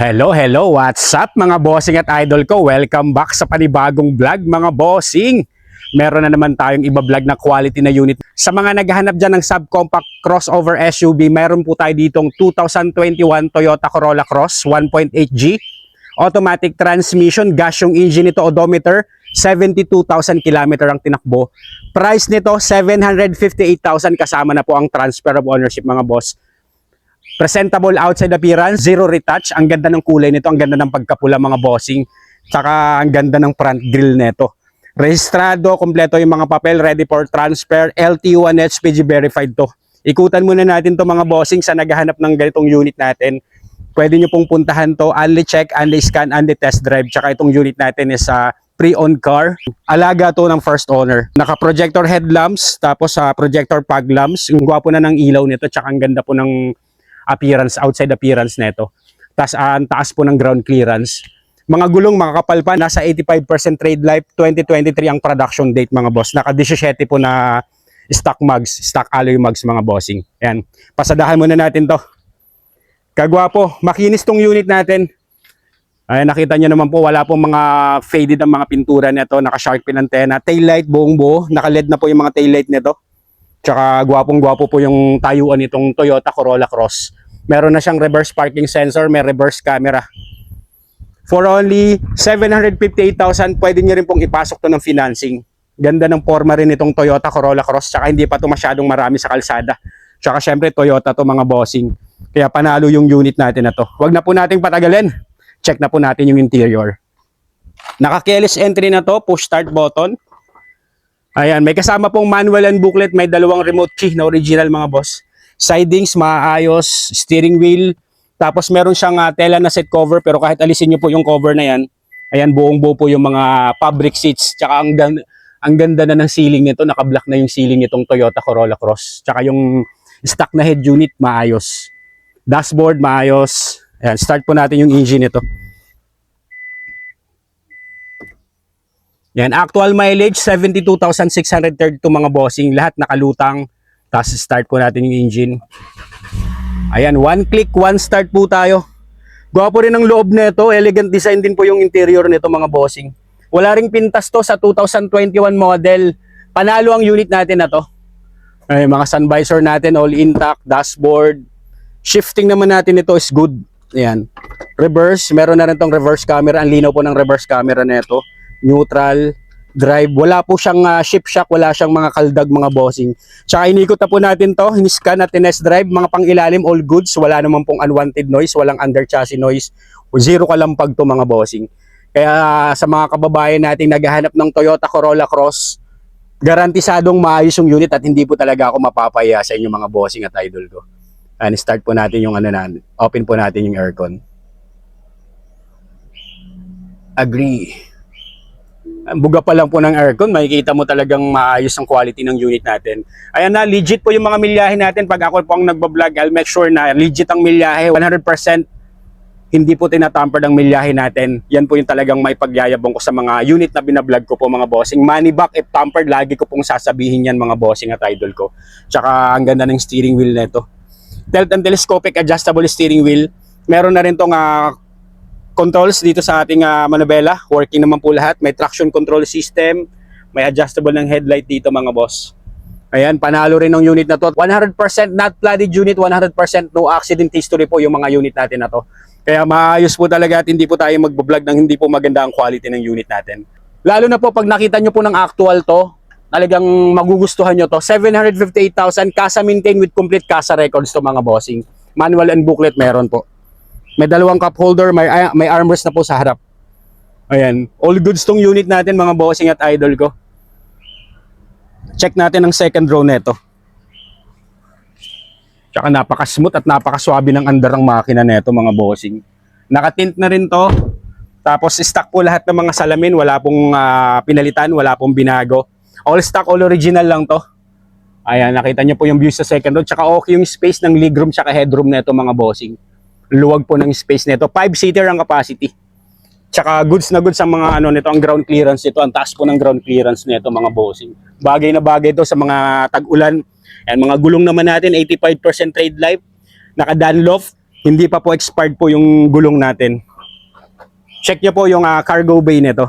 Hello, what's up mga bossing at idol ko? Welcome back sa panibagong vlog mga bossing. Meron na naman tayong iba-vlog na quality na unit. Sa mga naghahanap dyan ng subcompact crossover SUV, meron po tayo ditong 2021 Toyota Corolla Cross 1.8G. Automatic transmission, gas yung engine nito, odometer, 72,000 km ang tinakbo. Price nito, 758,000 kasama na po ang transfer of ownership mga boss. Presentable outside appearance, zero retouch. Ang ganda ng kulay nito, ang ganda ng pagkapula mga bossing. Tsaka ang ganda ng front grille nito. Rehistrado, kompleto yung mga papel, ready for transfer, LTO and HPG verified to. Ikutan muna natin to mga bossing sa naghahanap ng ganitong unit natin. Pwede nyo pong puntahan to, only check, only scan, only test drive. Tsaka itong unit natin is pre-owned car. Alaga to ng first owner. Naka-projector headlamps, tapos projector fog lamps. Yung gwapo na ng ilaw nito, tsaka ang ganda po ng appearance, outside appearance nito. Tapos ang taas po ng ground clearance. Mga gulong makakapal pa, nasa 85% trade life, 2023 ang production date mga boss. Naka 17 po na stock mugs, stock alloy mugs mga bossing. Ayan, pasadahan muna natin to. Kagwapo, makinis tong unit natin. Ayan, nakita nyo naman po, wala pong mga faded ang mga pintura nito, naka shark fin antenna, tail light buong buo, naka LED na po yung mga tail light nito. Tsaka gwapong-gwapo po yung tayuan nitong Toyota Corolla Cross. Meron na siyang reverse parking sensor, may reverse camera. For only 758,000, pwede nyo rin pong ipasok to ng financing. Ganda ng forma rin itong Toyota Corolla Cross, tsaka hindi pa to masyadong marami sa kalsada. Tsaka syempre Toyota to mga bossing. Kaya panalo yung unit natin na to. Huwag na po nating patagalin. Check na po natin yung interior. Naka-keyless entry na to, push start button. Ayan, may kasama pong manual and booklet, may dalawang remote key na original mga boss. Sidings, maayos, steering wheel, tapos meron siyang tela na seat cover, pero kahit alisin nyo po yung cover na yan, ayan, buong buo po yung mga fabric seats, tsaka ang ganda na ng ceiling nito, naka-black na yung ceiling nitong Toyota Corolla Cross, tsaka yung stock na head unit, maayos. Dashboard, maayos. Ayan, start po natin yung engine nito. Yan, actual mileage 72,632 mga bossing, lahat nakalutang. Tapos start po natin yung engine. Ayan, one click, one start po tayo. Gwapo rin ang loob nito, elegant design din po yung interior nito mga bossing. Wala ring pintas to sa 2021 model. Panalo ang unit natin na to. Ay, mga sun visor natin all intact, dashboard. Shifting naman natin ito is good. Ayan. Reverse, meron na rin tong reverse camera. Ang linaw po ng reverse camera nito. Neutral, drive, wala po siyang shift shock, wala siyang mga kaldag mga bossing. Tsaka inikot na po natin to, in-scan at test drive, mga pang-ilalim all goods, wala naman pong unwanted noise, walang under chassis noise, zero kalampag to mga bossing. Kaya sa mga kababayan nating naghahanap ng Toyota Corolla Cross, garantisadong maayos yung unit at hindi po talaga ako mapapaya sa inyo mga bossing at idol ko. And start po natin yung open po natin yung aircon. Agree. Buga pa lang po ng aircon, makikita mo talagang maayos ang quality ng unit natin. Ayan na, legit po yung mga milyahe natin. Pag ako po ang nagbablog, I'll make sure na legit ang milyahe. 100% hindi po tinatamper ang milyahe natin. Yan po yung talagang may pagyayabong ko sa mga unit na binablog ko po mga bossing. Money back if tampered, lagi ko pong sasabihin yan mga bossing at idol ko. Tsaka ang ganda ng steering wheel nito. Tilt and telescopic adjustable steering wheel. Meron na rin tong controls dito sa ating manubela, working naman po lahat. May traction control system, may adjustable ng headlight dito mga boss. Ayan, panalo rin ng unit na to. 100% not flooded unit, 100% no accident history po yung mga unit natin na to. Kaya maayos po talaga at hindi po tayo magbablog ng hindi po maganda ang quality ng unit natin. Lalo na po pag nakita nyo po ng actual to, talagang magugustuhan nyo to. 758,000, casa maintain with complete casa records to mga bossing. Manual and booklet meron po. May dalawang cup holder, may armrest na po sa harap. Ayan, all goods tong unit natin mga bossing at idol ko. Check natin ang second row neto. Tsaka napaka-smooth at napaka-swabe ng andar ng makina neto mga bossing. Naka-tint na rin to. Tapos stock po lahat ng mga salamin, wala pong pinalitan, wala pong binago. All stock, all original lang to. Ayan, nakita nyo po yung view sa second row. Tsaka okay yung space ng legroom tsaka headroom neto mga bossing. Luwag po ng space nito. 5-seater ang capacity. Tsaka goods na goods ang mga nito, ang ground clearance nito. Ang taas po ng ground clearance nito mga bossing. Bagay na bagay to sa mga tag-ulan. And mga gulong naman natin, 85% trade life. Naka Dunlop. Hindi pa po expired po yung gulong natin. Check nyo po yung cargo bay nito.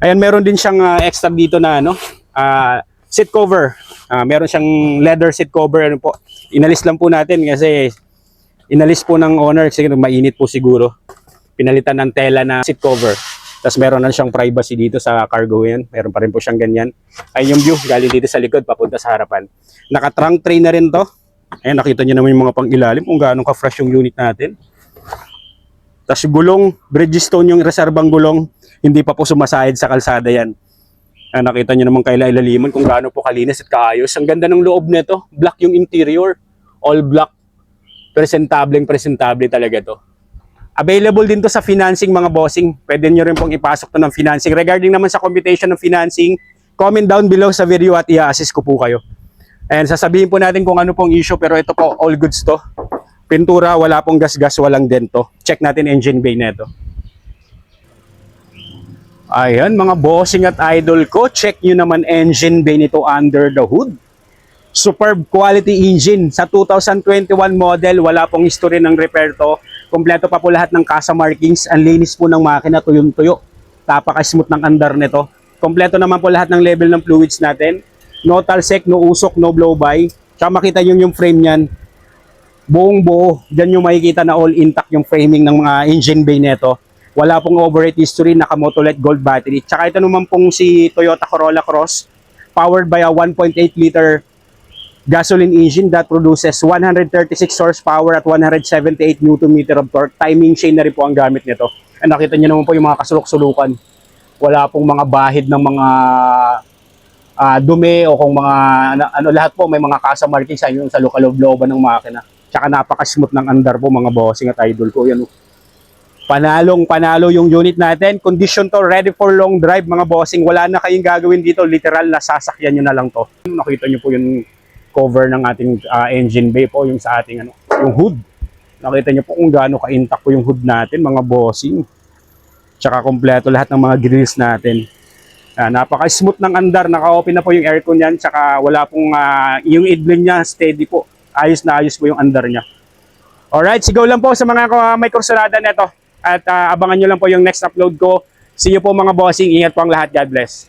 Ayan, meron din siyang extra dito na seat cover. Meron siyang leather seat cover. Ano po. Inalis lang po natin kasi inalis po ng owner kasi mainit po siguro. Pinalitan ng tela na seat cover. Tapos meron na siyang privacy dito sa cargo yan. Meron pa rin po siyang ganyan. Ayun yung view, galing dito sa likod, papunta sa harapan. Naka-trunk tray na rin to. Ayan, nakita nyo naman yung mga pang-ilalim kung gaano ka-fresh yung unit natin. Tapos gulong, Bridgestone yung reserbang gulong, hindi pa po sumasayad sa kalsada yan. Nakita nyo naman kay ilaliman kung gaano po kalinis at kaayos. Ang ganda ng loob nito, black yung interior, all black. Presentable talaga to. Available din to sa financing mga bossing. Pwede nyo rin pong ipasok to ng financing. Regarding naman sa computation ng financing, comment down below sa video at i-assist ko po kayo. And sasabihin po natin kung ano pong issue, pero ito po, all goods to. Pintura, wala pong gas-gas, walang dento. Check natin engine bay na ito. Ayan mga bossing at idol ko, check nyo naman engine bay nito under the hood. Superb quality engine. Sa 2021 model, wala pong history ng repair to. Kompleto pa po lahat ng kasa markings. Ang linis po ng makina, tuyong-tuyo. Napaka-smooth ng andar nito. Kompleto naman po lahat ng level ng fluids natin. No talsek, no usok, no blow-by. Tsaka makita nyo yung frame niyan. Buong buo. Diyan yung makikita na all intact yung framing ng mga engine bay nito. Wala pong overheat history, naka-Motolet Gold battery. Tsaka ito naman pong si Toyota Corolla Cross. Powered by a 1.8 liter gasoline engine that produces 136 horsepower at 178 Nm of torque. Timing chain na rin po ang gamit nito. And nakita niyo naman po yung mga kasulok-sulukan. Wala pong mga bahid ng mga dumi o kung mga lahat po may mga kasa markings sa looban ng makina. Tsaka napaka-smooth ng andar po mga bossing at idol ko. Yan. Panalo yung unit natin. Condition to, ready for long drive mga bossing. Wala na kayong gagawin dito. Literal na sasakyan nyo na lang to. Nakita nyo po yung cover ng ating engine bay po, yung sa ating yung hood. Nakita niyo po kung gaano ka-intact po yung hood natin, mga bossing. Tsaka kompleto lahat ng mga grills natin. Napaka-smooth ng andar, naka-open na po yung aircon niyan, tsaka wala pong yung idling niya steady po. Ayos na ayos po yung andar niya. Alright, sigaw lang po sa mga may kursunada nito. At abangan niyo lang po yung next upload ko. See you po mga bossing. Ingat po ang lahat. God bless.